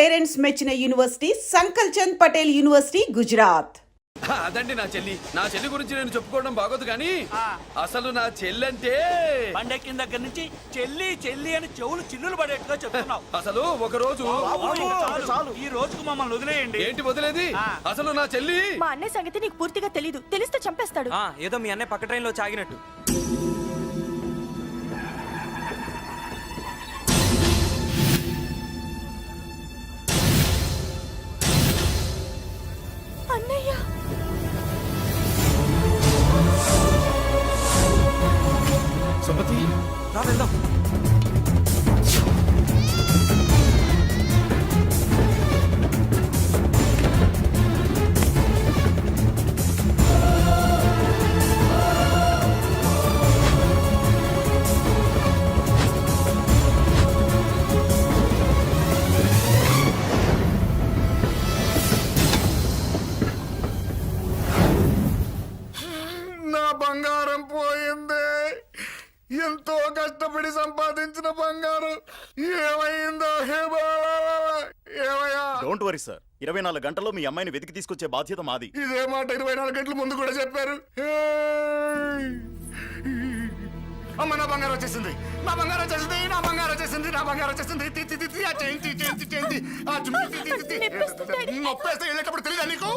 Parents మెచ్చిన university సంకల్ Chand Patel university Gujarat. అదండి నా చెల్లి గురించి నేను చెప్పుకోవడం బాగోదు కానీ అసలు నా చెల్లి అంటే పండెక్కిన దగ్గర నుంచి చెల్లి చెల్లి అని చెవులు చిల్లులు పడేట్టుగా చెప్తున్నావు. అసలు ఒక రోజు ఈ రోజుకు మమ్మల్ని వదిలేయండి. ఏంటి వదిలేది? అసలు నా చెల్లి మా అన్నయ్య సంగతి నీకు పూర్తిగా తెలీదు. తెలిస్తే చంపేస్తాడు. ఏదో మీ అన్నయ్య పక్క ట్రైన్ లో చాగినట్టు. అన్నయ్య సుమతి రా వెళ్దాం. నా బంగారం పోయింది. ఎంతో కష్టపడి సంపాదించిన బంగారం ఏమైందో హే బాబా, ఏమయ్యా? డోంట్ వరీ సార్, 24 గంటల్లో మీ అమ్మాయిని వెతికి తీసుకొచ్చే బాధ్యత మాది. ఇదే మాట 24 గంటల ముందు కూడా చెప్పారు. అమ్మ నా బంగారం వచ్చేసింది, నా బంగారం వచ్చేసింది, నా బంగారం వచ్చేసింది, నా బంగారం వచ్చేసింది. నొప్పేస్తే వెళ్ళేటప్పుడు తెలియదా నీకు?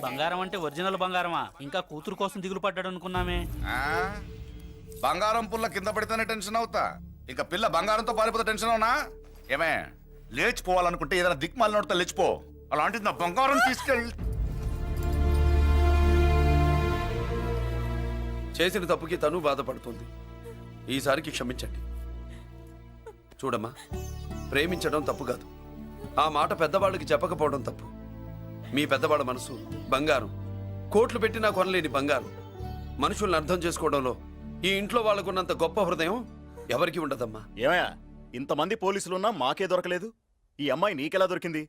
బంగారం అంటే ఒరిజినల్ బంగారమా? ఇంకా కూతురు కోసం దిగులు పడ్డాడు అనుకున్నామే. బంగారం పుల్ల కింద పడితేనే టెన్షన్ అవుతా, ఇంకా పిల్ల బంగారంతో పారిపోతే టెన్షన్ అవునా? ఏమే లేచిపోవాలనుకుంటే ఏదైనా దిక్మాల నోడితే లేచిపో. అలాంటిది నా బంగారం తీసుకెళ్ళి చేసిన తప్పుకి తను బాధపడుతుంది. ఈసారికి క్షమించండి. చూడమ్మా, ప్రేమించడం తప్పు కాదు, ఆ మాట పెద్దవాళ్ళకి చెప్పకపోవడం తప్పు. మీ పెద్దవాళ్ళ మనసు బంగారం, కోట్లు పెట్టినా కొనలేని బంగారం. మనుషుల్ని అర్థం చేసుకోవడంలో ఈ ఇంట్లో వాళ్ళకున్నంత గొప్ప హృదయం ఎవరికి ఉండదమ్మా. ఏమయ్యా, ఇంతమంది పోలీసులున్నా మాకే దొరకలేదు. ఈ అమ్మాయి నీకెలా దొరికింది?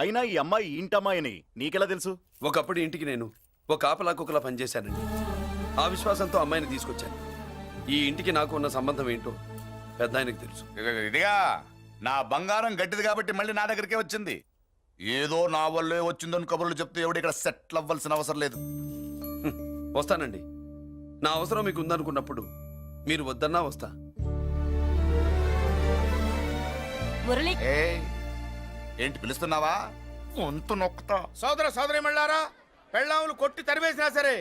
అయినా ఈ అమ్మాయి ఇంటమ్మాయి అని నీకెలా తెలుసు? ఒకప్పుడు ఇంటికి నేను ఒక ఆపలా కుక్కలా పనిచేశానండి. ఆ విశ్వాసంతో అమ్మాయిని తీసుకొచ్చాను. ఈ ఇంటికి నాకు ఉన్న సంబంధం ఏంటో పెద్ద ఆయనకు తెలుసు. ఇదిగా నా బంగారం గట్టిది కాబట్టి మళ్ళీ నా దగ్గరికే వచ్చింది. ఏదో నా వల్లే వచ్చిందని కబుర్లు చెప్తే ఎవడు ఇక్కడ సెటిల్ అవ్వాల్సిన అవసరం లేదు. వస్తానండి. నా అవసరం మీకు ఉందనుకున్నప్పుడు మీరు వద్దన్నా వస్తా. ఏంటి పిలుస్తున్నావా? వంతు నొక్కుతా. సోదర సోదరి మళ్ళారా, పెళ్ళాములు కొట్టి తరివేసినా సరే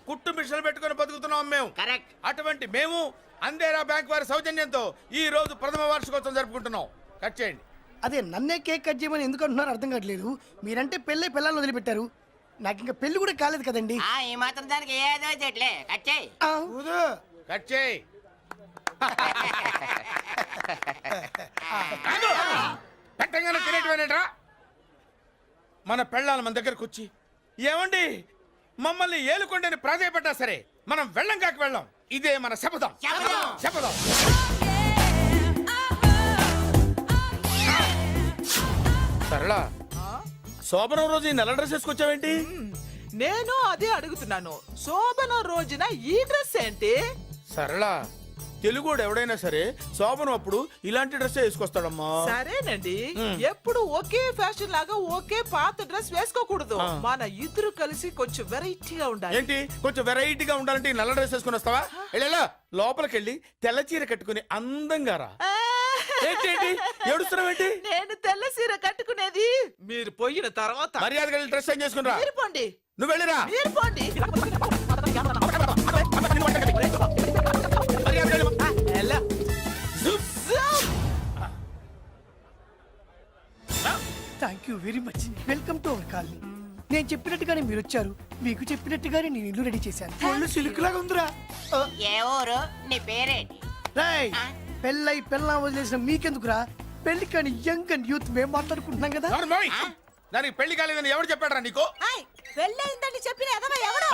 కుట్టు మిషన్లు పెట్టుకుని బతుకుతున్నాం మేము. కరెక్ట్. అటువంటి మేము అందేరా బ్యాంక్ వారి సౌజన్యంతో ఈ రోజు ప్రథమ వార్షికోత్సవం జరుపుకుంటున్నాం. కట్ చేయండి. అదే నన్నే కేక్ కట్ చేయమని ఎందుకు అంటున్నారు అర్థం కావట్లేదు. మీరంటే పెళ్ళై పిల్లల్ని వదిలిపెట్టారు, నాకు ఇంకా పెళ్లి కూడా కాలేదు కదండి. ఈ మాత్రం దానికి ఏదో చెట్లే కట్ చేయి. కట్ చేయి. పెట్టగానే తినేటివేనేట్రా? మన పెళ్ళాలు మన దగ్గరకు వచ్చి ఏమండి మమ్మల్ని ఏలుకొండని ప్రాధాయపడ్డా సరే మనం వెళ్ళం కాక వెళ్ళం. ఇదే మన శపథం. శపథం. సరళా, శోభనం రోజు ఈ నల్ల డ్రెస్ వేసుకొచ్చావేంటి? నేను అదే అడుగుతున్నాను. శోభనం రోజున ఈ డ్రెస్ ఏంటి? సరళా, తెలుగుడు ఎవడైనా సరే శోభనం అప్పుడు ఇలాంటి డ్రెస్ వేసుకొస్తాడమ్మా. సరేనండి, ఎప్పుడు ఒకే ఫ్యాషన్ లాగా ఒకే పాత డ్రెస్ వేసుకోకూడదు. మన ఇద్దరు కలిసి కొంచెం వెరైటీగా ఉండాలి. ఏంటి కొంచెం వెరైటీగా ఉండాలంటే నల్ల డ్రెస్ వేసుకుని వస్తావా? వెళ్ళా లోపలికెళ్ళి తెల్ల చీర కట్టుకుని అందంగా రా. ఏంటి ఏడుస్తున్నావేంటి? నేను తెల్ల సీర కట్టుకునేది మీరు పోయిన తర్వాత. మర్యాదగా వెళ్ళి డ్రెస్ చేంజ్ చేసుకుని రా. మీరు పోండి. నువ్వు వెళ్ళిరా. మీరు పోండి. Thank you very much. Welcome to our colony. నేను చెప్పినట్టుగానే మీరు వచ్చారు, మీకు చెప్పినట్టుగానే నేను ఇల్లు రెడీ చేశాను. ఒళ్ళు సిల్క్ లాగా ఉందిరా. ఏ ఊరు? నీ పేరేంటి? రాయ్, పెళ్ళై పెళ్ళా వదిలేసిన మీకెందుకురా? పెళ్లి కాని యంగ్ అండ్ యూత్ మేము మాట్లాడుకుంటున్నాం కదా. దానికి పెళ్లి కాలేదని ఎవరు చెప్పాడరా నీకు? పెళ్ళయిందని చెప్పిన ఎవరు?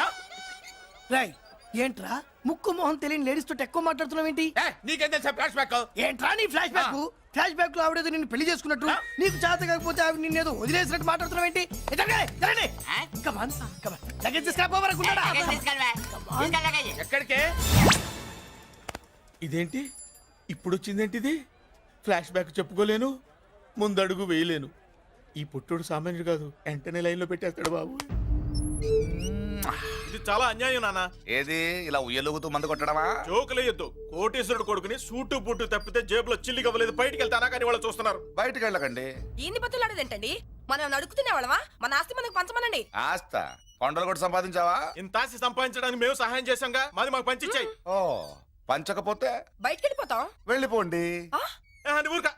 రాయ్, ఏంట్రా ముక్కు మొహం తెలియని లేడీస్ తోటి ఎక్కువ మాట్లాడుతున్నావు ఏంటి? నీకేం తెలుసా ఫ్లాష్ బ్యాక్? ఏంట్రా నీ ఫ్లాష్ బ్యాక్? ఫ్లాష్ బ్యాక్ లో ఆవిడేదో నిన్ను పెళ్లి చేసుకున్నట్టు, నీకు చేత కాకపోతే ఆవిడ నిన్నేదో వదిలేసినట్టు మాట్లాడుతున్నావు ఏంటి? ఎక్కడికే? ఇదేంటి ఇప్పుడు వచ్చిందేంటి ఇది? ఫ్లాష్ బ్యాక్ చెప్పుకోలేను, ముందడుగు వేయలేను. ఈ పుట్టుడు సామాన్యుడు కాదు, వెంటనే లైన్లో పెట్టేస్తాడు బాబు. ఇది చాలా అన్యాయం నాన్న. ఏది ఇలా ఉయ్యలుగుతూ మందు కొట్టడమా? జోకులేయొద్దు. కోటేశ్వరుడు కొడుకుని సూటు బుట్టు తప్పితే జేబులో చిల్లి కవ్వలేదు, బయటికి వెళ్తానా కానీ వాళ్ళు చూస్తున్నారు. బయటికి వెళ్ళకండి. ఏంది బతులాడేదేంటండి? మనం నడుకుతున్న వాళ్ళమా? మన ఆస్తి మనకు పంచమనండి. ఆస్త కొండలు కూడా సంపాదించావా? ఇంత ఆస్తి సంపాదించడానికి మేము సహాయం చేశాంగా, మాది మాకు పంచిచ్చాయి. ఓ పంచకపోతే బయటికి వెళ్ళిపోతాం. వెళ్ళిపోండి. అని ఊరుక.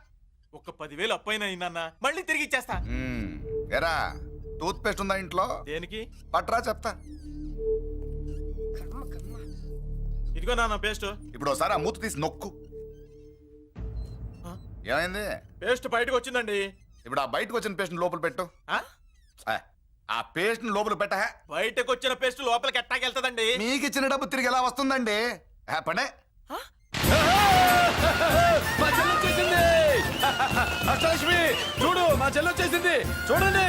ఒక 10,000 అప్పైన అయిందన్న, మళ్ళీ తిరిగి ఇచ్చేస్తా. ఎరా టూత్ పేస్ట్ ఉందా ఇంట్లో? దేనికి? పట్రా చెప్తా. ఇదిగో నాన్న పేస్ట్. ఇప్పుడు ఒకసారి ఆ మూత తీసి నొక్కు. ఏమైంది? పేస్ట్ బయటకు వచ్చిందండి. ఇప్పుడు ఆ బయటకు వచ్చిన పేస్ట్ లోపల పెట్టు. ఆ? ఆ పేస్ట్ లోపల పెట్ట. బయటకు వచ్చిన పేస్ట్ లోపలికి ఎట్టాకెళ్తదండి? మీకు ఇచ్చిన డబ్బు తిరిగి ఎలా వస్తుందండి? పడే. మా చెల్లి వచ్చేసింది. అష్టలక్ష్మి చూడు, మా చెల్లి వచ్చేసింది చూడండి.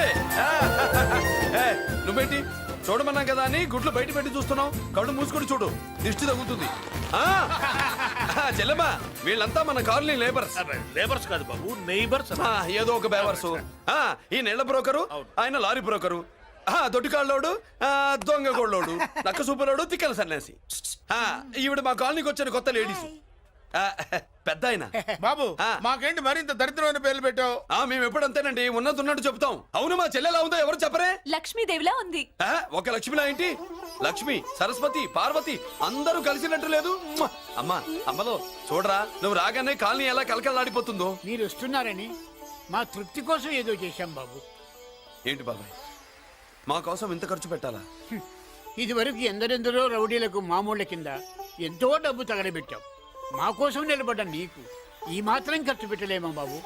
నువ్వేంటి చూడమన్నాం కదా అని గుడ్లు బయట పెట్టి చూస్తున్నావు? కళ్ళు మూసుకొని చూడు, దిష్టి తగ్గుతుంది. చెల్లెమ్మా, వీళ్ళంతా మన కాలనీ లేబర్స్. లేబర్స్ కాదు బాబు, నైబర్స్. ఏదో ఒక బేవర్సు. ఈ నెల బ్రోకరు, ఆయన లారీ బ్రోకరు, దొడ్డికాళ్ళోడు, దొంగ గోళ్ళోడు, నక్క సూపరోడు, తిక్కల సన్యాసి. ఈవిడ మా కాలనీకి వచ్చిన కొత్త లేడీస్. పెద్ద ఆయన. బాబు మాకేంటి మరింత దరిద్రమైన పేర్లు పెట్టావు? మేము ఎప్పుడంతేనండి, ఉన్నది ఉన్నట్టు చెప్తాం. అవును, మా చెల్లెలా ఉందో ఎవరు చెప్పరే? లక్ష్మీదేవిలా ఉంది. ఒక లక్ష్మిలా ఏంటి? లక్ష్మి, సరస్వతి, పార్వతి అందరూ కలిసినట్టు లేదు. అమ్మా అమ్మలో చూడరా, నువ్వు రాగానే కాలనీ ఎలా కలకలాడిపోతుందో. మీరు వస్తున్నారని మా తృప్తి కోసం ఏదో చేశాం బాబు. ఏంటి బాబాయ్, మా కోసం ఇంత ఖర్చు పెట్టాలా? ఇదివరకు ఎందరెందరో రౌడీలకు మామూళ్ళ కింద ఎంతో డబ్బు తగలబెట్టాం. మా కోసం నిలబడ్డ నీకు ఈ మాత్రం ఖర్చు పెట్టలేమా బాబు?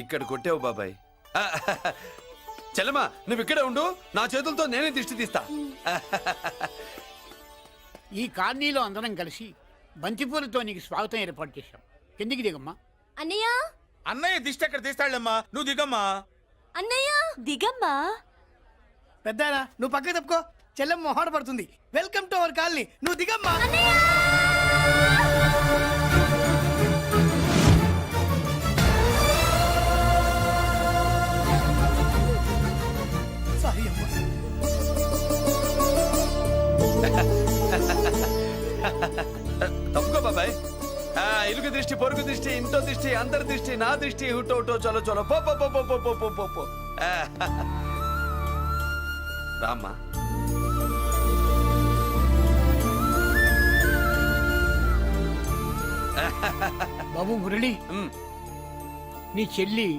ఇక్కడ కొట్టావు బాబాయ్. చెల్లెమ్మా, నువ్వు ఇక్కడే ఉండు, నా చేతులతో నేనే దిష్టి తీస్తా. ఈ కాలనీలో అందరం కలిసి బంతిపూలతో నీకు స్వాగతం ఏర్పాటు చేశాం. కిందికి దిగమ్మా. అన్నయ్య, అన్నయ్య దిష్టి ఎక్కడ తీస్తాడమ్మా, నువ్వు దిగమ్మా. అన్నయ్య దిగమ్మా. పెద్దారా నువ్వు పక్కకి తప్పుకో, చెల్లెమ్మ మొహాట పడుతుంది. వెల్కమ్ టు అవర్ కాలనీ, నువ్వు దిగమ్మా. సారీ అమ్మా. తప్పుకో బాబాయ్. ఇరుగు దృష్టి, పొరుగు దృష్టి, ఇంటో దృష్టి, అందరి దృష్టి, నా దృష్టి, హుటో హుటో, చలో చలో, పో పో పో పో పో పో పో పో. రామ్మా. బాబు మురళి, నీ చెల్లి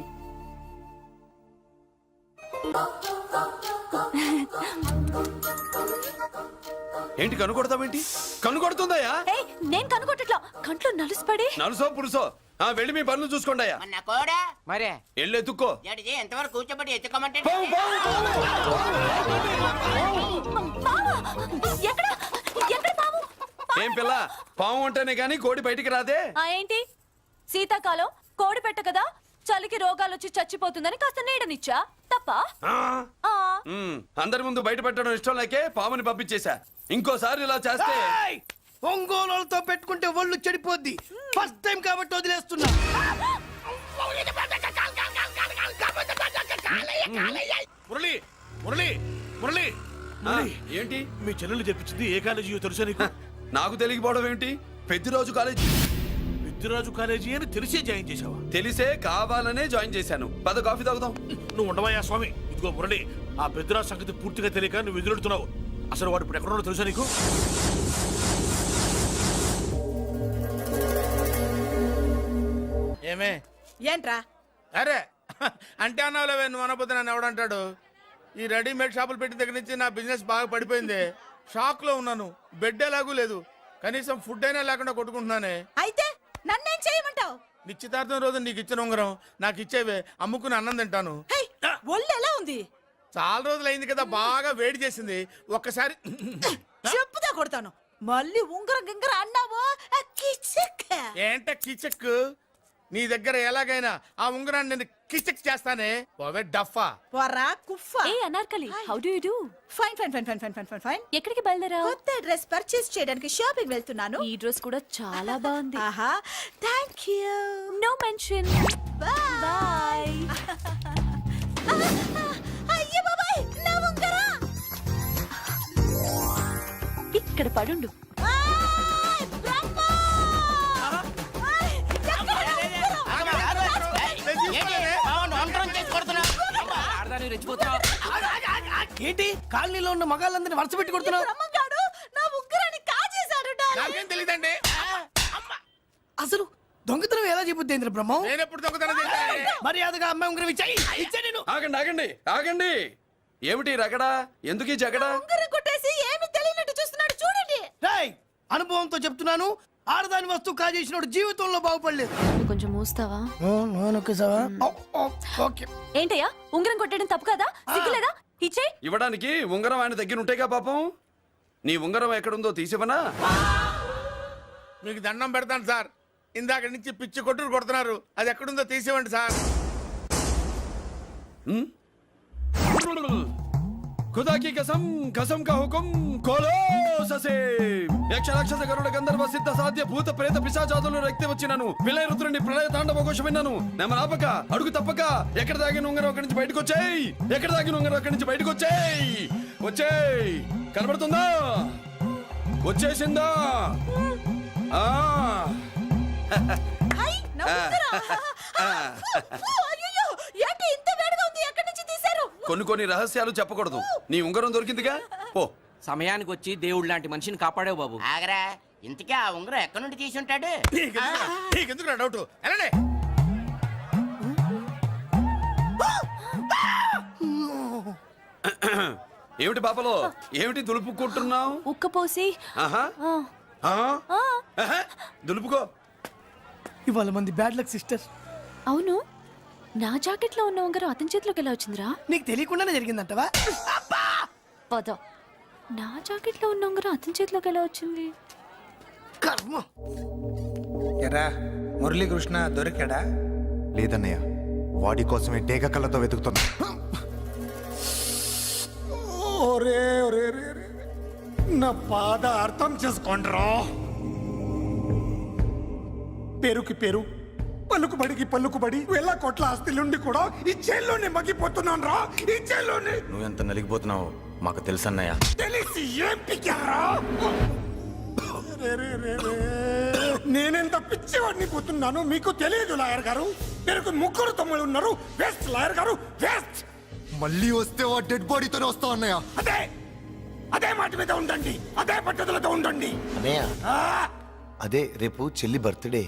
ఏంటి కనుకొడతావేంటి? కనుకొడుతుందయ్యా? నేను కనుగొట్టట్లా, కంట్లో నలుసుపడి. నలుసో పురుసో, వెళ్ళి మీ పనులు చూసుకోండి. మొన్న కూడా మరే వెళ్ళి ఎత్తుక్కో. జడిజి ఎంతవరకు కూర్చోబెట్టి ఎత్తుకోమంటే ఎక్కడ ఎక్కడ పాము? ఏం పిల్ల, పాము అంటేనే గాని కోడి బయటికి రాదే? ఏంటి శీతాకాలం కోడి పెట్ట కదా, చలికి రోగాలు వచ్చి చచ్చిపోతుందని కాస్త నీడనిచ్చా, తప్ప? అందరి ముందు బయట పెట్టడం ఇష్టం లేకే పాముని పంపించేశా. ఇంకోసారి ఇలా చేస్తే ఒంగోలుతో పెట్టుకుంటే ఒళ్ళు చెడిపోద్ది. ఫస్ట్ టైం కాబట్టి వదిలేస్తున్నా. మురళి మురళి మురళి ఏంటి? మీ చెల్లెలు చెప్పించింది ఏ కాలేజీ తెలుసా నీకు? నాకు తెలియకపోవడం ఏంటి? పెద్దిరాజు కాలేజీ. పెద్దిరాజు కాలేజీ అని తెలిసే జాయిన్ చేసావా? తెలిసే కావాలనే జాయిన్ చేశాను. పద కాఫీ తాగుదాం. నువ్వు ఉండవయ్యా స్వామి. ఇదిగో మురళి, ఆ పెద్దిరాజు సంగతి పూర్తిగా తెలియక నువ్వు ఎదురెడుతున్నావు. అసలు వాడు ఇప్పుడు ఎక్కడున్నాడో తెలుసా నీకు? ఏమే ఏంట్రా? అరే అంటే అన్నావులేవే, నువ్వు అనబోతే నన్ను ఎవడంటాడు? ఈ రెడీమేడ్ షాపులు పెట్టిన దగ్గర నుంచి నా బిజినెస్ బాగా పడిపోయింది. షాక్ లో ఉన్నాను, బెడ్ ఎలాగూ లేదు, కనీసం ఫుడ్ అయినా లేకుండా కొట్టుకుంటున్నానే. అయితే నన్నేం చేయమంటావు? నిశ్చితార్థం రోజు నీకు ఇచ్చిన ఉంగరం నాకు ఇచ్చేవే, అమ్ముకుని అన్నం తింటాను. ఒళ్ళు ఎలా ఉంది? చాలా రోజులు అయింది కదా, బాగా వేడి చేసింది. ఒక్కసారి చెప్పుదా కొడతాను. మళ్ళీ ఉంగరం గింగర అన్నావో కిచక్. ఏంట కిచక్? నీ దగ్గర ఎలాగైనా ఆ ఉంగరాన్ని నేను కిచక్ చేస్తానే ఓవే డఫా. వరా కుఫా. ఏ Anarkali how do you do? Fine fine fine fine fine fine fine fine. ఎక్కడికి బయలుదేరావు? కొత్త డ్రెస్ పర్చేస్ చేయడానికి షాపింగ్ వెళ్తున్నాను. ఈ డ్రెస్ కూడా చాలా బాగుంది. ఆహా thank you. No mention. Bye. అయ్యో బాబాయ్ నా ఉంగరా ఇక్కడ పడుండు. ఏంటి కాలనీలో ఉన్న మగాళ్ళందరినీ వరుస పెట్టి కొడుతున్నావు? బ్రహ్మంగాడు నా ఉంగరాన్ని కాజేశాడు డాడీ. నాకేం తెలియదండి. అసలు దొంగతనం ఎలా చెబుద్ది బ్రహ్మం? నేను ఎప్పుడు దొంగతనం చేశాను? మర్యాదగా అమ్మాయి ఉంగరం ఇచ్చాయి. ఇచ్చా నేను. ఆగండి ఆగండి ఆగండి. ఏమిటి రగడా? ఎందుకు ఈ జగడా? ఉంగరం కొట్టేసి ఏమీ తెలియనట్టు చూస్తున్నాడు చూడండి. రేయ్, అనుభవంతో చెప్తున్నాను, ఆడదాని వస్తువు కాజేసినోడు జీవితంలో బాగుపడలేదు. నువ్వు కొంచెం మూస్తావా? ఓకే. ఏంటయ్యా ఉంగరం కొట్టడం తప్పు కదా? సిగ్గులేదా? ఇచ్చే. ఇవ్వడానికి ఉంగరం ఆయన దగ్గర ఉంటేగా పాపం. నీ ఉంగరం ఎక్కడుందో తీసివనా? మీకు దండం పెడతాను సార్. ఇందాక నుంచి పిచ్చి కొట్టుడు కొడుతున్నారు. అది ఎక్కడుందో తీసివ్వండి సార్. खुदा की कसम कसम का हुकुम खोलो ससे యక్ష రాక్షస గరుడ గంధర్వ సిద్ధ సాధ్య భూత ప్రేత పిశాచాదులు రక్తి వచ్చినాను విలయ రుద్రుని ప్రళయ తాండవ ఘోష విన్నాను. నెమలాపక అడుగు తప్పక ఎక్కడ దాగిన ఉంగరం అక్కడి నుంచి బయటకు వచ్చేయ్. ఎక్కడ దాగిన ఉంగరం అక్కడి నుంచి బయటకు వచ్చేయ్. వచ్చేయ్. కనబడుతుందా? వచ్చేసిందా? ఆ హై నా ఉంగరా. అయ్యో ఏంటి ఇంత వేడిగా ఉంది? ఎక్కడి నుంచి తీశారు? కొన్ని రహస్యాలు చెప్పకూడదు. నీ ఉంగరం దొరికిందిగా. ఓ సమయానికి వచ్చి దేవుడు లాంటి మనిషిని కాపాడావు బాబు. ఆగరా, ఇంతకీ ఆ ఉంగరం ఎక్కడి నుండి తీసి ఉంటాడు? నీకెందుకు డౌట్? వెళ్ళండి. ఏమిటి పాపలో? ఏమిటి దులుపుకుంటున్నావు? ఉక్కపోసి. ఆహా ఆహా. దులుపుకో. ఇవాళ మంది బ్యాడ్ లక్ సిస్టర్. అవును, నా జాకెట్ లో ఉన్న ఉంగరం అతని చేతిలోకి ఎలా వచ్చిందిరా? నీకు తెలియకుండానే జరిగిందంటవా? పద. నా జాకెట్ లో ఉన్న ఉంగరం అతని చేతిలోకి ఎలా వచ్చింది? కర్మ. ఎరా మురళీకృష్ణ దొరికాడా? లేదన్నయ్య, వాడి కోసమే డేగ కళ్ళతో వెతుకుతున్నా. నా బాధ అర్థం చేసుకోండిరా. పేరుకి పేరు, పలుకుబడికి పలుకుబడి వేల కోట్ల ఆస్తిలుండి కూడా ఈ జైల్లోనే మగ్గిపోతున్నాను రా. ఈ జైల్లోనే. నువ్వెంత నలిగిపోతున్నావు మాకు తెలుసన్నయ్య. తెలిసి ఏం పిక్కారా? నేనెంత పిచ్చివాడిని పోతున్నాను మీకు తెలియదు లాయర్ గారు. మీరు ముగ్గురు తమ్ముళ్ళు ఉన్నారు. వేస్ట్ లాయర్ గారు, వేస్ట్. మళ్ళీ వస్తే ఆ డెడ్ బాడీతోనే వస్తావు అన్నయ్య. అదే మాట మీద ఉండండి, అదే పట్టుదలతో ఉండండి. అన్నయ్య అదే రేపు చెల్లి బర్త్డే.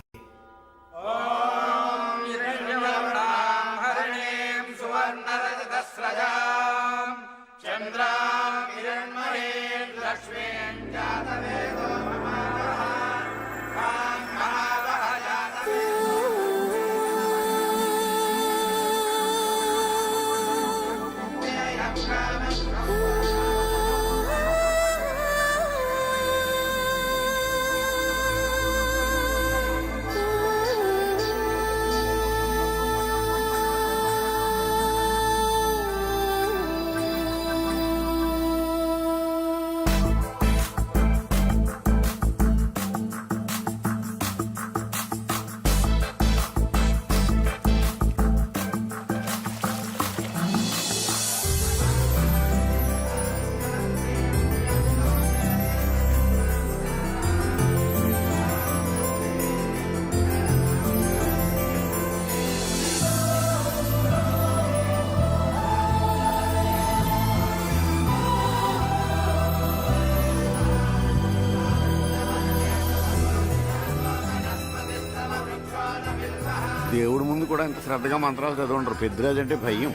దేవుడి ముందు కూడా ఇంత శ్రద్ధగా మంత్రాలు చదవంటారు. పెద్దరాజు అంటే భయం.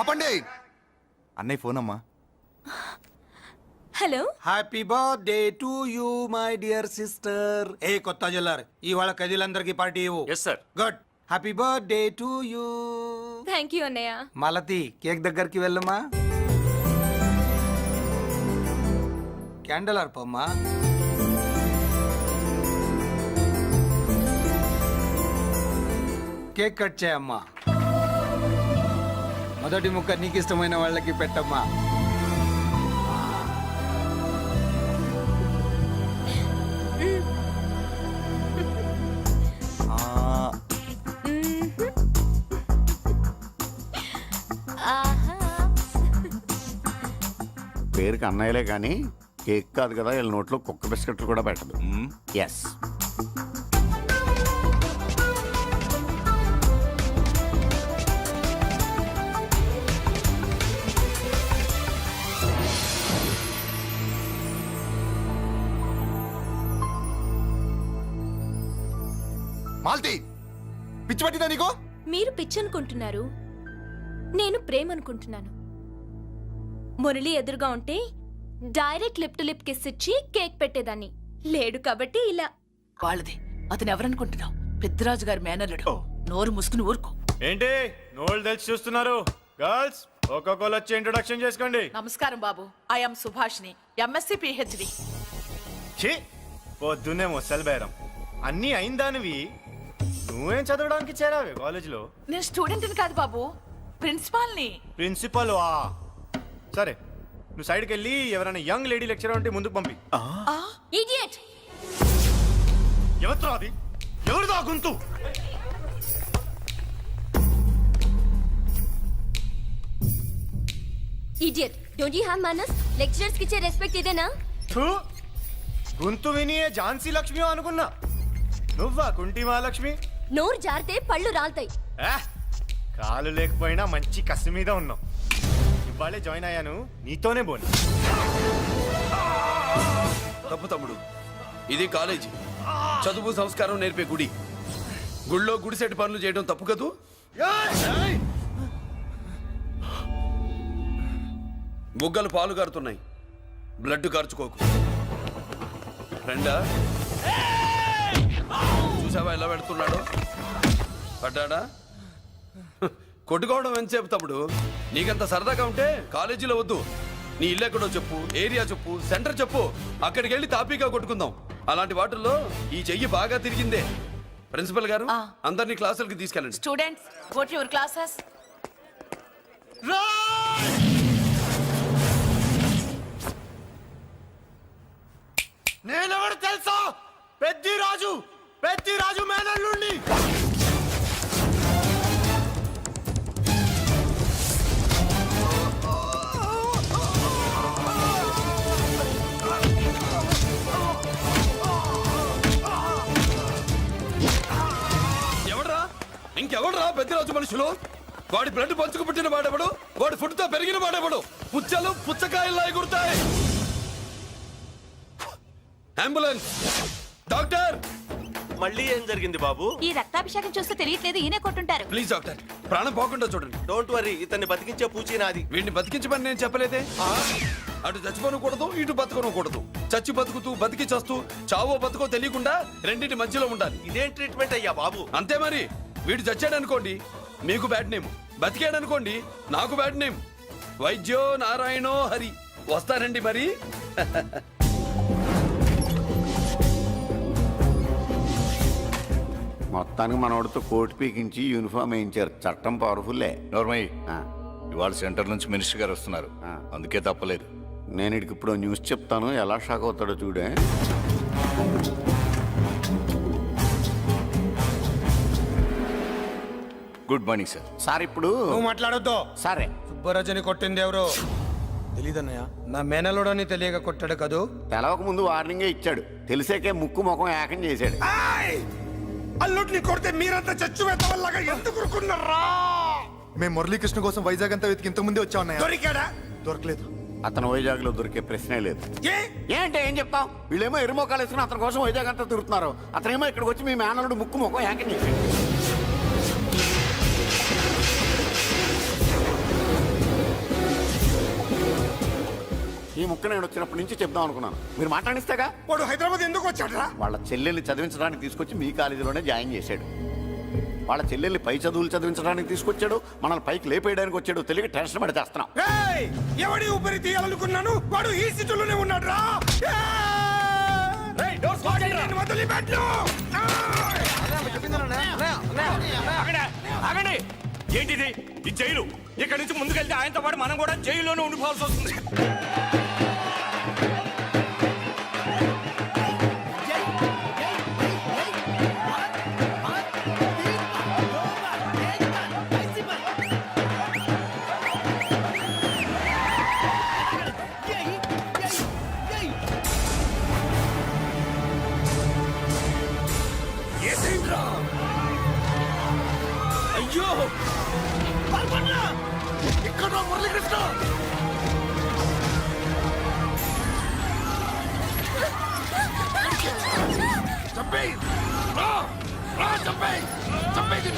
ఆపండి. అన్నయ్య ఫోన్ అమ్మా. Hello. Happy birthday to you my dear sister. ఏ కొత్త జిల్లార్ ఇవాళ కదిలందరికీ పార్టీ ఇవ్వు. Yes sir. Good. Happy birthday to you. Thank you అన్నయ్య. మలతి కేక్ దగ్గరికి వెళ్ళమ్మా. క్యాండల్ ఆర్పమ్మా. కేక్ కట్ చేయమ్మా. మొదటి ముక్క నీకు ఇష్టమైన వాళ్ళకి పెట్టమ్మా. పేరుకి అన్నయ్యలే కానీ కేక్ కాదు కదా, వీళ్ళ నోట్లో కుక్క బిస్కెట్లు కూడా పెట్టదు. ఎస్. మాల్తి పిచ్చి పట్టిందా నీకు? మీరు పిచ్చి అనుకుంటున్నారు, నేను ప్రేమ అనుకుంటున్నాను. మురళి ఎదురుగా ఉంటే direct lip to lip kiss ఇచ్చి కేక్ పెట్టేదాన్ని. లేడు కాబట్టి ఇలా. వాళ్ళది. అతను ఎవరనుకుంటున్నావు? పెద్దరాజు గారి మేనల్లుడు. నోరు ముసుకుని ఊరుకో. ఏంటి నోళ్ళు తెలిసి చూస్తున్నారు? గర్ల్స్ ఒక్కొక్కరు వచ్చి ఇంట్రొడక్షన్ చేసుకోండి. నమస్కారం బాబు. I am Subhashini, MSc PhD. ఛీ, పొద్దున్నే మొసలు బేరం అన్నీ అయిందానివి. నువ్వేం చదవడానికి చేరావే కాలేజీలో? నేను స్టూడెంట్ని కాదు బాబు, ప్రిన్సిపాల్ని. ప్రిన్సిపల్ వా? సరే, నువ్వు సైడ్కి వెళ్ళి ఎవరైనా యంగ్ లేడీ లెక్చరర్ ఉంటే ముందుకు పంపి. ఇడియట్! ఎవరితో అది? ఎవరిదో ఆ గొంతు? ఇడియట్! డోంట్ యు హావ్ మనస్? లెక్చరర్స్ కి ఇచ్చే రెస్పెక్ట్ ఇదేనా? థూ, గొంతు విని ఏ ఝాన్సీ లక్ష్మి అనుకున్నా. నువ్వా కుంటి మహాలక్ష్మి? నోరు జారితే పళ్ళు రాల్తాయి. కాలు లేకపోయినా మంచి కసి మీద ఉన్నావు. ఇవాళే జాయిన్ అయ్యాను, నీతోనే బోని. తప్పు తమ్ముడు, ఇది కాలేజీ, చదువు సంస్కారం నేర్పే గుడి. గుళ్ళో గుడిసెట్టి పనులు చేయడం తప్పు కదూ? బుగ్గలు పాలు గారుతున్నాయి, బ్లడ్ కార్చుకోకు. ఫ్రెండా, చూసావా ఎలా పెడుతున్నాడు? పడ్డాడా? కొట్టుకోవడం ఎంతసేపు తమ్ముడు? నీకంత సరదాగా ఉంటే కాలేజీలో వద్దు. నీ ఇల్లు ఎక్కడో చెప్పు, ఏరియా చెప్పు, సెంటర్ చెప్పు, అక్కడికి వెళ్ళి తాపీగా కొట్టుకుందాం. అలాంటి వాటిల్లో ఈ చెయ్యి బాగా తిరిగిందే. ప్రిన్సిపల్ గారు, అందరినీ క్లాసులకి తీసుకెళ్ళండి. Students, go to your classes. నేనెవరు తెలుసా? పెద్దిరాజు, పెద్దిరాజు మేనల్లుండి. ఎవడ్రా? ఇంకెవడ్రా పెద్దిరాజు మనుషులు? వాడి బ్లడ్ పంచుకు పుట్టిన వాడెవడు? వాడి ఫుడ్తో పెరిగిన వాడెవడు? పుచ్చలు పుచ్చకాయల్లా ఎగురుతాయి. అంబులెన్స్! డాక్టర్! మళ్ళీ ఏం జరిగింది బాబు? ఈ రక్తాభిషేకం చూస్తే తెలియట్లేదు, ఈయనే కొట్టుంటారు. ప్లీజ్ డాక్టర్, ప్రాణం పోకుండా చూడండి. డోంట్ వరీ, ఇతన్ని బతికించే పూచి నాది. వీడిని బతికించమని నేను చెప్పలేదే. అటు చచ్చిపోనకూడదు, ఇటు బతకనకూడదు. చచ్చి బతుకుతూ, బతికి చస్తూ, చావో బతుకో తెలియకుండా రెండింటి మధ్యలో ఉండాలి. ఇదేం ట్రీట్మెంట్ అయ్యా బాబు? అంతే మరి. వీడు చచ్చాడనుకోండి, మీకు బ్యాడ్ నేమ్. బతికాడనుకోండి, నాకు బ్యాడ్ నేమ్. వైద్యో నారాయణో హరి. వస్తారండి మరి. మొత్తానికి మనోడితో కోట్ పీకించి యూనిఫామ్ వేయించారు. చట్టం పవర్ఫుల్లే. నోర్మయ్య, ఇవాళ సెంటర్ నుంచి మినిస్టర్ గారు వస్తున్నారు, అందుకే తప్పలేదు. నేను ఇడికి ఇప్పుడు న్యూస్ చెప్తాను, ఎలా షాక్ అవుతాడో చూడే. Good morning sir. సార్ ఇప్పుడు నువ్వు మాట్లాడొద్దు. సరే, సుబ్బరాజుని కొట్టింది ఎవరు? తెలీదన్నయ్య. నా మేనలోడని తెలియక కొట్టాడు కదూ. తెలవక ముందు వార్నింగే ఇచ్చాడు, తెలిసాకే ముక్కు ముఖం ఏకం చేశాడు. అల్లుడిని కొడితే మీరంతా చచ్చు వెతవల్లాగా ఎందుకు ఊరుకున్నారా? మేము మురళీకృష్ణ కోసం వైజాగ్ అంతా వెతికి ఇంతకు ముందే వచ్చా ఉన్నాయా? దొరికాడా? దొరకలేదు. అతను వైజాగ్ లో దొరికే ప్రశ్నే లేదు. ఏ? ఏంటే ఏం చెప్తాం? వీళ్ళేమో ఎరుమోకాలు వేసుకుని అతని కోసం వైజాగ్ అంతా తిరుగుతున్నారు. అతనేమో ఇక్కడికి వచ్చి మీ మేనలుడు ముక్కు ముఖం ఏకం చేశాడు. ఈ ముక్క నేను వచ్చినప్పటి నుంచి చెప్దాం అనుకున్నాను, మీరు మాట్లాడిస్తేగా. వాడు హైదరాబాద్ ఎందుకు వచ్చాడరా? వాళ్ళ చెల్లెల్ని చదివించడానికి తీసుకొచ్చి మీ కాలేజీలోనే జాయిన్ చేశాడు. వాళ్ళ చెల్లెల్ని పై చదువులు చదివించడానికి తీసుకొచ్చాడు, మనల్ని పైకి లేపేయడానికి వచ్చాడు. తెలియక టెన్షన్ పడి చేస్తున్నాం. ఎవడి ఊపిరి తీయాలనుకున్నాను, వాడు ఈ స్థితిలోనే ఉన్నాడు రా. వదిలిపెట్టు. ఆగండి ఏంటిది ఈ జైలు ఇక్కడ నుంచి ముందుకెళ్తే ఆయనతో పాటు మనం కూడా జైల్లోనే ఉండిపోవాల్సి వస్తుంది అయ్యో ఇక్కడ మురళీకృష్ణ చంపేయ్ చంపేయ్ చంపేయ్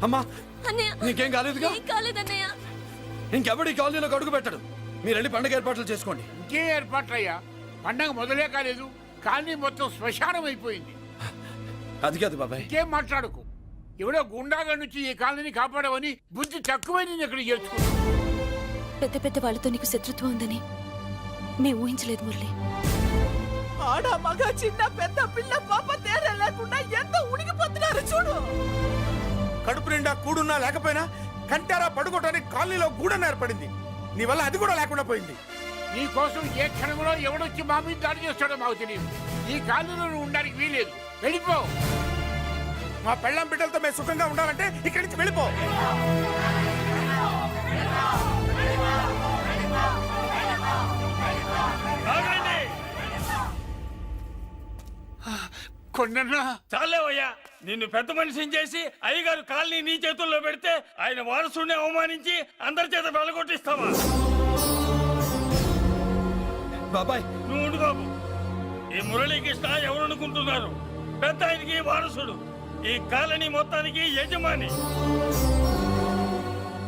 అమ్మా అన్నయ్య నీకేం కాలేదుగా ఏం కాలేదన్నయ్య. ఇంకెవడి కాలనీలోకి అడుగు పెట్టడు. మీరు వెళ్ళి పండుగ ఏర్పాట్లు చేసుకోండి. ఇంకే ఏర్పాట్లయ్యా, పండగ మొదలే కాలేదు కానీ మొత్తం శ్మశానం అయిపోయింది. అది కాదు బాబాయ్. ఇంకేం మాట్లాడుకో. ఎవడో గుండాగా నుంచి ఈ కాలనీని కాపాడవని బుద్ధి తక్కువై నేను ఇక్కడ చేర్చుకున్నాను. పెద్ద పెద్ద వాళ్ళతో నీకు శత్రుత్వం ఉందని మేము ఊహించలేదు మురళి. ఆడ మగ చిన్న పెద్ద పిల్ల పాప తేడా లేకుండా ఎంత ఉడికిపోతున్నారు చూడు. కడుపు నిండా కూడున్నా లేకపోయినా కంటారా పడుకోవటానికి కాలనీలో గూడన ఏర్పడింది. నీ వల్ల అది కూడా లేకుండా పోయింది. నీ కోసం ఏ క్షణంలో ఎవడొచ్చి మా మీద దాడి చేస్తాడో మాకు తెలియదు. ఈ కాలనీలో నువ్వు ఉండడానికి వీలేదు. వెళ్ళిపో. మా పెళ్ళాం బిడ్డలతో మేము సుఖంగా ఉండాలంటే ఇక్కడి నుంచి వెళ్ళిపో. కొండన్నా చాలేవయ్యా, నిన్ను పెద్ద మనిషిని చేసి అయ్యగారు కాలనీ నీ చేతుల్లో పెడితే ఆయన వారసుని అవమానించి అందరి చేత వెళ్ళగొట్టిస్తావా? బాబాయ్ నువ్వు ఉండు బాబు. ఈ మురళీకృష్ణ ఎవరు అనుకుంటున్నారు? పెద్ద ఆయనకి వారసుడు, ఈ కాలనీ మొత్తానికి యజమాని.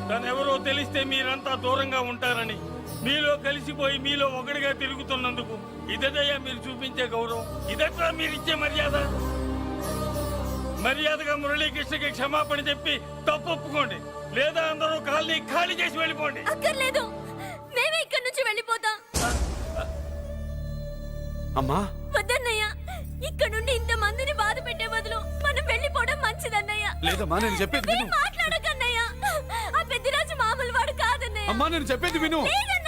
తనెవరో తెలిస్తే మీరంతా దూరంగా ఉంటారని మీలో కలిసిపోయి మీలో ఒకటిగా తిరుగుతున్నందుకు ఇదయ్యా మీరు చూపించే గౌరవం. ఇదట్లా మీరిచ్చే మర్యాద. మర్యాదగా మురళీకృష్ణకి క్షమాపణ చెప్పి తప్పు ఒప్పుకోండి, లేదా అందరూ కాలనీ ఖాళీ చేసి వెళ్ళిపోండి. అక్కర్లేదు, మేమే ఇక్కడి నుంచి వెళ్ళిపోతాం. అమ్మా వద్దన్నయ్య, ఇక్కడ నుండి ఇంత మందిని బాధ పెట్టే బదులు మనం వెళ్ళిపోవడం మంచిదన్నయ్య. లేదమ్మా నేను చెప్పేది విను. మాట్లాడకన్నయ్య, ఆ పెద్దిరాజు మామూలు వాడు కాదన్నయ్య. అమ్మా నేను చెప్పేది విను. లేదన్నయ్య.